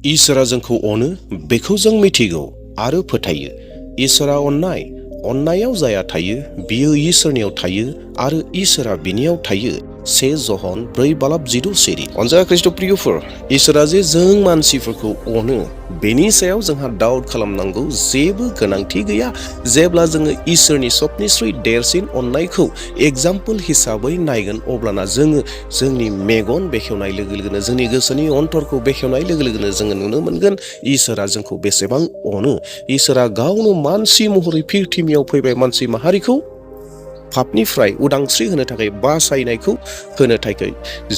इसोरा जोंखौ अनो बेखौ जों मिथिगौ आरो फोथायो। इसोरा अननायाव जाया थायो बियो इसोरनियाव थायो आरो इसोरा बिनियाव थायो। 1 जहन 4:6 अनजाग्रा ख्रीष्ट प्रियफोर, इसोरा जे जों मानसिफोरखौ अनो बेनि सायाव जोंहा डाउट खालामनांगौ जेबो गोनांथि गैया। जेब्ला जोङो इसोरनि सबनिस्रुइ देरसिन अननायखौ एग्जाम्पोल हिसाबै नायगोन अब्लाना जोङो जोंनि मेगन बेखेवनाय लोगो लोगोनो जोंनि गोसोनि अन्तरखौ बेखेवनाय लोगो लोगोनो जोङो नुनो मोनगोन इसोरा जोंखौ बेसेबां अनो। इसोरा गावनो मानसि महरै पृथ्वीयाव फैबाय मानसि माहारिखौ पापनिफ्राय उदांस्रि होनो थाखाय बासायनायखौ होनो थाखाय।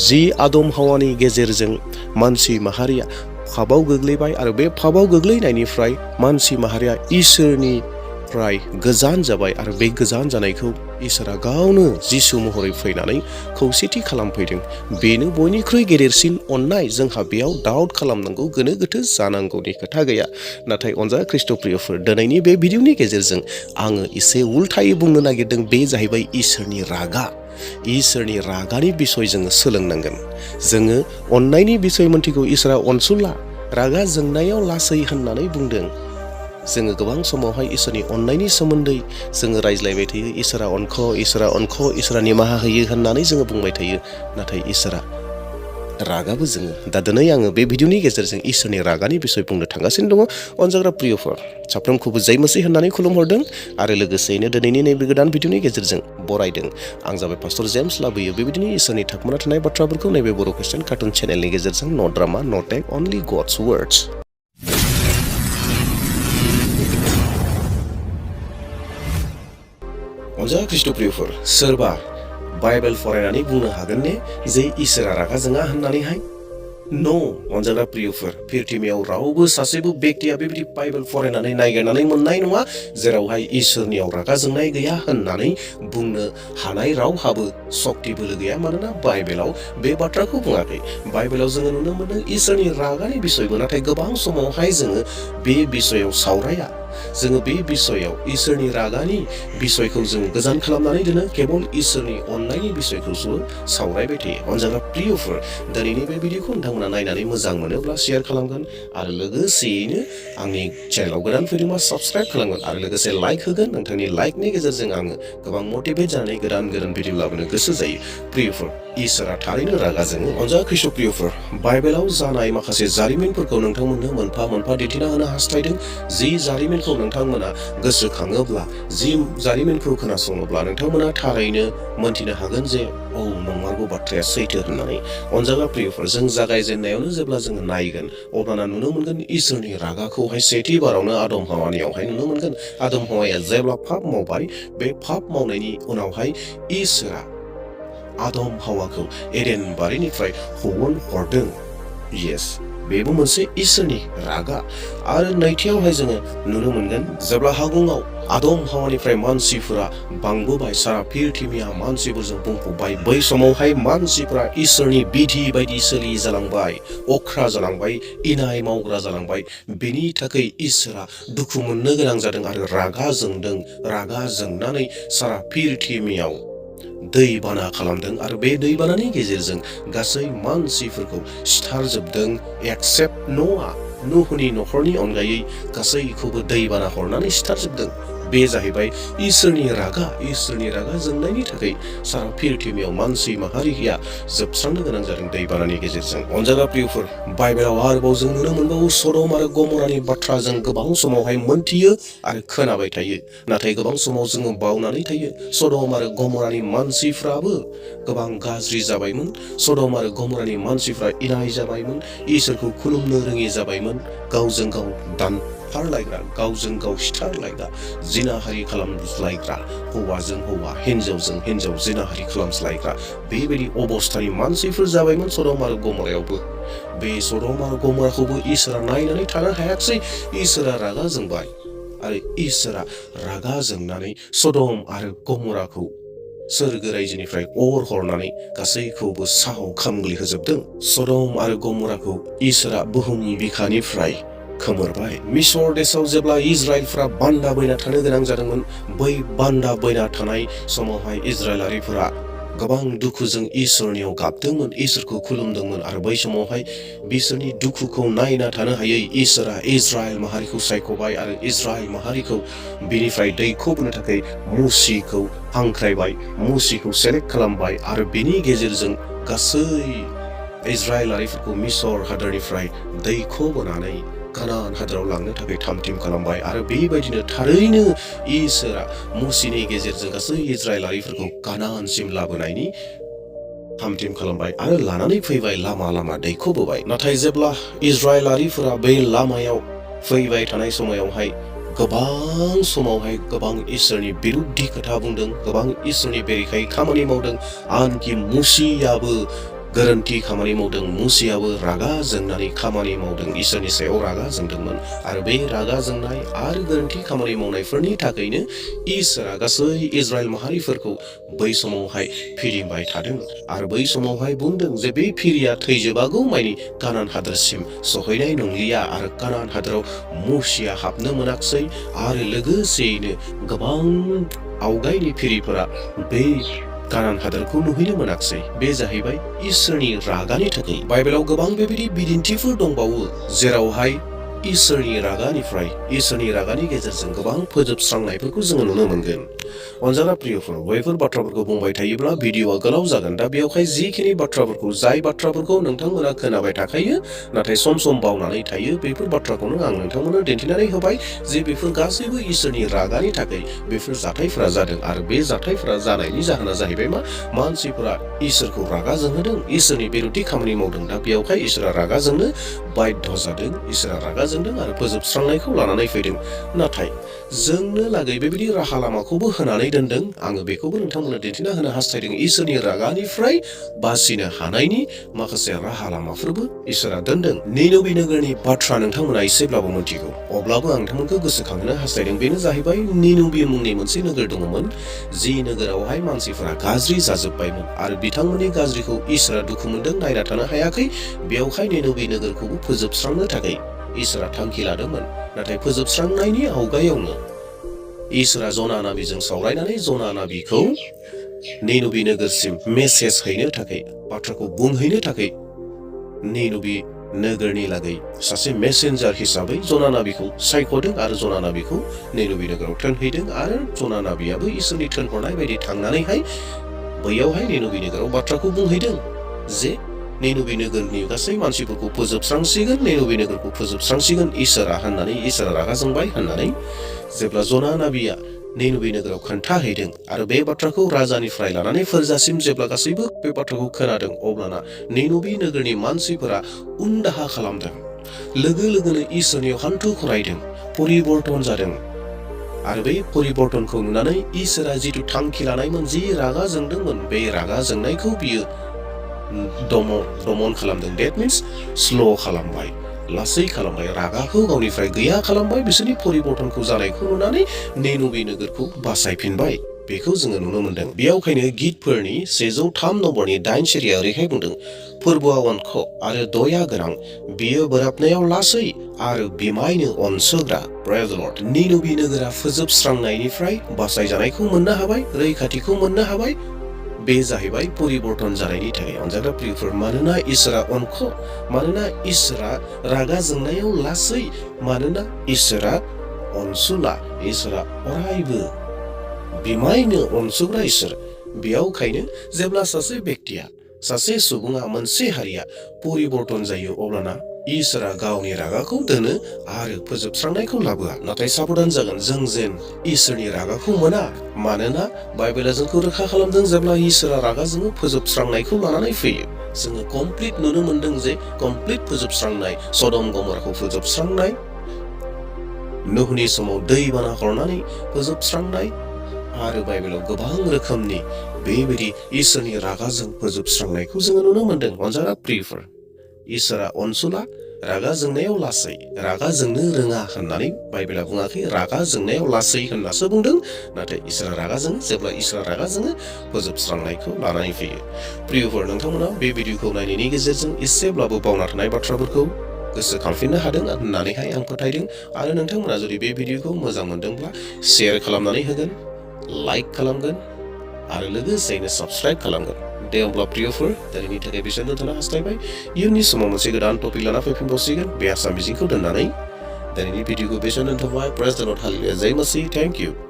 जि आदम हावानि गेजेरजों मानसि माहारिया पापआव गोग्लैबाय आरो बे पापआव गोग्लैनायनिफ्राय मानसि माहारिया इसोरनिफ्राय गोजान जाबाय आरो बे गोजान जानायखौ इसोरा गावनो जिसु महरै फैनानै खौसेथि खालामफैदों। बेनो बयनिख्रुइ गेदेरसिन अननाय। जोंहा बेयाव डाउट खालामनांगौ गोनो गोथो जानांगौनि खोथा गैया। नाथाय अनजाग्रा ख्रीष्ट प्रियफोर, दिनैनि बे भिडिअनि गेजेरजों आङो एसे उल्थायै बुंनो नागिरदों। बे जाहैबाय इसोरनि रागा। इसोरनि रागानि बिसय जोङो सोलोंनांगोन। जोङो अननायनि बिसय मोनथिगौ। इसोरा अनसुला, रागा जोंनायाव लासै होननानै बुंदों। जोङो गोबां समावहाय इसोरनि अननायनि सोमोन्दै जोङो रायज्लायबाय थायो। इसोरा अनख' इसोरा निमाहा होयो होननानै जोङो बुंबाय थायो। नाथाय इसोरा रागाबो जोङो। दा दिनै आङो बे भिडिअनि गेजेरजों इसोरनि रागानि बिसय बुंनो थांगासिनो दङ। अनजाग्रा प्रियफोर, साफ्रोमखौबो जै मसीह होननानै खुलुमहरदों आरो लोगोसेयैनो दिनैनि नैबे गोदान भिडिअनि गेजेरजों बरायदों। आं जाबाय पास्टर जेम्स लाबोयो बेबायदिनो इसोरनि थाखोमाना थानाय बाथ्राफोरखौ नैबे बड' ख्रिस्टियान कार्टुन चेनेलनि गेजेरजों नो ड्रामा नो टेक अनलि गड्स वर्ड्स। अनजाग्रा ख्रीष्ट प्रियफोर, सोरबा बाइबेल फरायनानै बुंनो हागोन ने जे इसोरा रागा जोङा होननानैहाय? न' अनजाग्रा प्रियफोर, पृथ्वीयाव रावबो सासेबो बेक्तिया बेबायदि बाइबेल फरायनानै नायगिरनानै मोननाय नङा जेरावहाय इसोरनियाव रागा जोंनाय गैया होननानै बुंनो हानाय रावहाबो सक्ति बोलो गैया। मानोना बाइबेलाव बे बाथ्राखौ बुङाखै। बाइबेलाव जोङो नुनो मोनो इसोरनि रागानि बिसयबो, नाथाय गोबां समावहाय जोङो बे बिसयाव सावराया। जोङो बे बिसयाव इसोरनि रागानि बिसयखौ जों गोजान खालामनानै दोनो, केवल इसोरनि अननायनि बिसयखौसो सावरायबाय थायो। अनजाग्रा प्रियफोर, दिनैनि बे भिडिअखौ नोंथांमोना नायनानै मोजां मोनोब्ला शेयार खालामगोन आरो लोगोसेयैनो आंनि चेनेलाव गोदान फैदोंबा साबस्क्राइब खालामगोन आरो लोगोसे लाइक होगोन। नोंथांनि लाइकनि गेजेरजों आङो गोबां मटिभेट जानानै गोदान भिडिअ लाबोनो गोसो जायो। प्रियफोर, इसोरा थारैनो रागा जोङो। अनजाग्रा ख्रीष्ट प्रियफोर, बाइबेलाव जानाय माखासे जारिमिनफोरखौ नोंथांमोननो मोनफा मोनफा दिन्थिना होनो हास्थायदों। जि जारिमिनखौ नोंथांमोना गोसोखाङोब्ला, जि जारिमिनखौ खोनासङोब्ला नोंथांमोना थारैनो मोनथिनो हागोन जे औ नंमारगौ बाथ्राया सैथो होननानै। अनजाग्रा प्रियफोर, जों जागायजेननायावनो जेब्ला जोङो नायगोन अब्लाना नुनो मोनगोन इसोरनि रागाखौहाय सेथि बारावनो आदम हावानियावहाय नुनो मोनगोन। आदम हावाया जेब्ला पाप मावबाय, बे पाप मावनायनि उनावहाय इसोरा आदम हावाखौ एडेन बारिनिफ्राय हरदों। येस, बेबो मोनसे इसोरनि रागा। आरो नैथियावहाय जोङो नुनो मोनगोन जेब्ला हागुङाव आदम हावानिफ्राय मानसिफोरा बांबोबाय, सारा पृथ्वीया मानसिफोरजों बुंफबबाय, बै समावहाय मानसिफोरा इसोरनि बिधि बायदि सोलि जालांबाय, अख्रा जालांबाय, इनाय मावग्रा जालांबाय। बेनि थाखाय इसोरा दुखु मोननो गोनां जादों आरो रागा जोंदों। रागा जोंनानै सारा पृथ्वीयाव दैबाना खालामदों आरो बे दैबानानि गेजेरजों गासै मानसिफोरखौ सिथारजोबदों एक्सेप्ट नूहनि नखरनि अनगायै गासैखौबो दैबाना हरनानै सिथारजोबदों। बे जाहैबाय इसोरनि रागा। इसोरनि रागा जोंनायनि थाखाय सारा पृथ्वीयाव मानसि माहारिया जोबस्रांनो गोनां जादों दैबानानि गेजेरजों। अनजाग्रा प्रियफोर, बाइबेलाव आरोबाव जों नुनो मोनबावो सदम आरो गमरानि बाथ्रा जों गोबां समावहाय मोनथियो आरो खोनाबाय थायो, नाथाय गोबां समाव जोङो बावनानै थायो। सदम आरो गमरानि मानसिफ्राबो गोबां गाज्रि जाबायमोन। सदम आरो गमरानि मानसिफ्रा इनाय जाबायमोन, इसोरखौ खुलुमनो रोङि जाबायमोन, गावजों गाव दानथारलायग्रा, गावजों गाव सिथारलायग्रा, जिनाहारि खालामज्लायग्रा, हौवाजों हौवा, हिनजावजों हिनजाव जिनाहारि खालामज्लायग्रा बेबायदि अबस्थानि मानसिफोर जाबायमोन सदम आरो गमरायावबो। बे सदम आरो गमराखौबो इसोरा नायनानै थानो हायाखिसै। इसोरा रागा जोंबाय आरो इसोरा रागा जोंनानै सदम आरो गमराखौ सोरगो रायजोनिफ्राय अर हरनानै गासैखौबो साव खामग्लिहोजोबदों। सदम आरो गमराखौ इसोरा बुहुम बिखानिफ्राय खोमोरबाय। मिसर देशआव जेब्ला इजराइलफ्रा बान्दा बैना थानो गोनां जादोंमोन, बै बान्दा बैना थानाय समावहाय इजराइलारिफोरा गोबां दुखुजों इसोरनियाव गाबदोंमोन, इसोरखौ खुलुमदोंमोन आरो बै समावहाय बिसोरनि दुखुखौ नायना थानो हायै इसोरा इजराइल माहारिखौ सायख'बाय आरो इजराइल माहारिखौ बिनिफ्राय दैखोबोनो थाखाय मुसिखौ हांख्रायबाय, मुसिखौ सेलेक्ट खालामबाय आरो बिनि गेजेरजों गासै इजराइलारिफोरखौ मिसर हादोरनिफ्राय दैखोबोनानै कानान हादोराव लांनो थाखाय थामथिम खालामबाय आरो बेबायदिनो थारैनो इसोरा मुसिनि गेजेरजों गासै इजराइलारिफोरखौ कानानसिम लाबोनायनि थामथिम खालामबाय आरो लानानै फैबाय, लामा लामा दैखोबोबाय। नाथाय जेब्ला इजराइलारिफोरा बे लामायाव फैबाय थानाय समायावहाय गोबां इसोरनि बिरुद्धि खोथा बुंदों, गोबां इसोरनि बेरेखायै खामानि मावदों। आनखि मुसियाबो गोरोन्थि खामानि मावदों, मुसियाबो रागा जोंनानै खामानि मावदों, इसोरनि सायाव रागा जोंदोंमोन आरो बे रागा जोंनाय आरो गोरोन्थि खामानि मावनायफोरनि थाखायनो इसोरा गासै इजराइल माहारिफोरखौ बै समावहाय फिदिंबाय थादों आरो बै समावहाय बुंदों जे बे फिरिया थैजोबागौ मानि कानान हादोरसिम सहैनाय नंलिया आरो कानान हादोराव मुसिया हाबनो मोनाखसै आरो लोगोसेयैनो गोबां आवगायनि फिरिफोरा बे कानान हादोरखौ नुहैनो मोनाखसै। बे जाहैबाय इसोरनि रागानि थाखाय। बाइबेलाव गोबां बेबायदि बिदिन्थिफोर दंबावो जेरावहाय इसोरनि रागानि गेजेरजों गोबां फोजोबस्रांनायफोरखौ जोङो नुनो मोनगोन। अनजाग्रा प्रियफोर, बैफोर बाथ्राफोरखौ बुंबाय थायोब्ला भिडिअ'आ गोलाव जागोन। दा बेयावहाय जिखिनि जाय बाथ्राफोरखौ नोंथांमोना खोनाबाय थाखायो नाथाय सम सम बावनानै थायो, बेफोर बाथ्राखौनो आं नोंथांमोननो दिन्थिनानै होबाय जे बेफोर गासैबो इसोरनि रागानि थाखाय बेफोर जाथायफोरा जादों आरो बे जाथायफोरा जानायनि जाहोना जाहैबाय मानसिफोरा इसोरखौ रागा जोंहोदों, इसोरनि बेरेखै खामानि मावदों। दा बेयावहाय इसोरा रागा जोंनो बाध्य जादों, इसोरा रागा जोंदों आरो फोजोबस्रांनायखौ लानानै फैदों। नाथाय जोंनो लागै बेबायदि राहा लामाखौबो होनानै दोनदों। आङो बेखौबो नोंथांमोननो दिन्थिना होनो हास्थायदों। इसोरनि रागानिफ्राय बासिनो हानायनि माखासे राहा लामाफोरबो इसोरा दोनदों। निनबे नोगोरनि बाथ्रा नोंथांमोना एसेब्लाबो मिथिगौ, अब्लाबो आं नोंथांमोनखौ गोसोखांहोनो हास्थायदों। बेनो जाहैबाय निनबे मुंनि मोनसे नोगोर दङमोन, जि नोगोरावहाय मानसिफोरा गाज्रि जाजोब्बायमोन आरो बिथांमोननि गाज्रिखौ इसोरा दुखु मोनदों, नायना थानो हायाखै। बेयावहाय निनबे नोगोरखौबो फोजोबस्रांनो थाखाय इसोरा थांखि लादोंमोन। नाथाय फोजोबस्रांनायनि आवगायावनो इसोरा जना नाबिजों सावरायनानै जना नाबिखौ निनबे नोगोरसिम मेसेज हैनो थाखाय, बाथ्राखौ बुंहैनो थाखाय निनबे नोगोरनि लागै सासे मेसेन्जार हिसाबै जना नाबिखौ सायख'दों आरो जना नाबिखौ निनबे नोगोराव थोनहैदों आरो जना नाबियाबो इसोरनि थोनहरनाय बायदि थांनानैहाय बैयावहाय निनबे नोगोराव बाथ्राखौ बुंहैदों जे निनबे नोगोरनि गासै मानसिफोरखौ फोजोबस्रांसिगोन, निनबे नोगोरखौ फोजोबस्रांसिगोन इसोरा रागा जोंबाय होननानै जेब्ला जना नाबिया निनबे नोगोराव खोन्थाहैदों आरो बे बाथ्राखौ राजानिफ्राय लानानै फोरजासिम जेब्ला गासैबो बे बाथ्राखौ खोनादों, अब्लाना निनबे नोगोरनि मानसिफोरा उनदाहा खालामदों। लोगो लोगोनो इसोरनियाव हान्थु खरायदों, परिबर्तन जादों आरो बे परिबर्तनखौ नुनानै इसोरा जिथु थांखि लानायमोन, जि रागा जोंदोंमोन, बे रागा जोंनायखौ बियो दमन खालामदों। डेट मिन्स स्ल' खालामबाय, लासै खालामबाय, रागाखौ गावनिफ्राय गैया खालामबाय। बिसोरनि परिबर्तनखौ जानायखौ नुनानै निनबे नोगोरखौ बासायफिनबाय। बेखौ जोङो नुनो मोनदों। बेयावखायनो गितफोरनि 103 नम्बरनि 8 सिरिया ओरैहाय बुंदों, फोरबोआ अनख आरो दया गोनां, बियो बोराबनायाव लासै आरो बिमायनो अनसोग्रा। Praise the lord. निनबे नोगोरा फोजोबस्रांनायनिफ्राय बासायजानायखौ मोननो हाबाय, रैखाथिखौ मोननो हाबाय। बे जाहैबाय परिबर्तन जानायनि थाखाय। अनजाग्रा प्रियफोर, मानोना इसोरा अनख, मानोना इसोरा रागा जोंनायाव लासै, मानोना इसोरा अनसुला, इसोरा अरायबो बिमायनो अनसुग्रा इसोर। बेयावखायनो जेब्ला सासे बेक्तिया, सासे सुबुङा, मोनसे हारिया परिबर्तन जायो, अब्लाना इसोरा गावनि रागाखौ दोनो आरो फोजोबस्रांनायखौ लाबोआ। नाथाय साबधान जागोन जों जेन इसोरनि रागाखौ मोना, मानोना बाइबेला जोंखौ रोखा खालामदों जेब्ला इसोरा रागा जोङो फोजोबस्रांनायखौ लानानै फैयो। जोङो कमप्लिट नुनो मोनदों जे कमप्लिट फोजोबस्रांनाय, सदम गमराखौ फोजोबस्रांनाय, नूहनि समाव दैबाना हरनानै फोजोबस्रांनाय आरो बाइबेलाव गोबां रोखोमनि बेबायदि इसोरनि रागाजों फोजोबस्रांनायखौ जोङो नुनो मोनदों। अनजाग्रा प्रियफोर, इसोरा अनसुला, रागा जोंनायाव लासै, रागा जोंनो रोङा होननानै बाइबेला बुङाखै, रागा जोंनायाव लासै होननासो बुंदों। नाथाय इसोरा रागा जोङो, जेब्ला इसोरा रागा जोङो फोजोबस्रांनायखौ लानानै फैयो। प्रियफोर, नोंथांमोना बे भिडिअखौ नायनायनि गेजेरजों एसेब्लाबो बावना थानाय बाथ्राफोरखौ गोसोखांफिननो हादों होननानैहाय आं फोथायदों। आरो नोंथांमोना जुदि बे भिडिअखौ मोजां मोनदोंब्ला शेयार खालामनानै होगोन, लाइक खालामगोन आरो लोगोसेयैनो साबस्क्राइब खालामगोन। दे अब्ला प्रियफोर दिनैनि थाखाय बेसेबां दोनथ'नो हास्थायबाय। इयुननि समाव मोनसे गोदान टपिक लाना फैफिनबावसिगोन बे आसा मिजिंखौ दोननानै दिनैनि भिडिअखौ बेसेबां दोनथ'बाय। प्रेज द लर्ड हालेलुया जय मसीह। Thank U.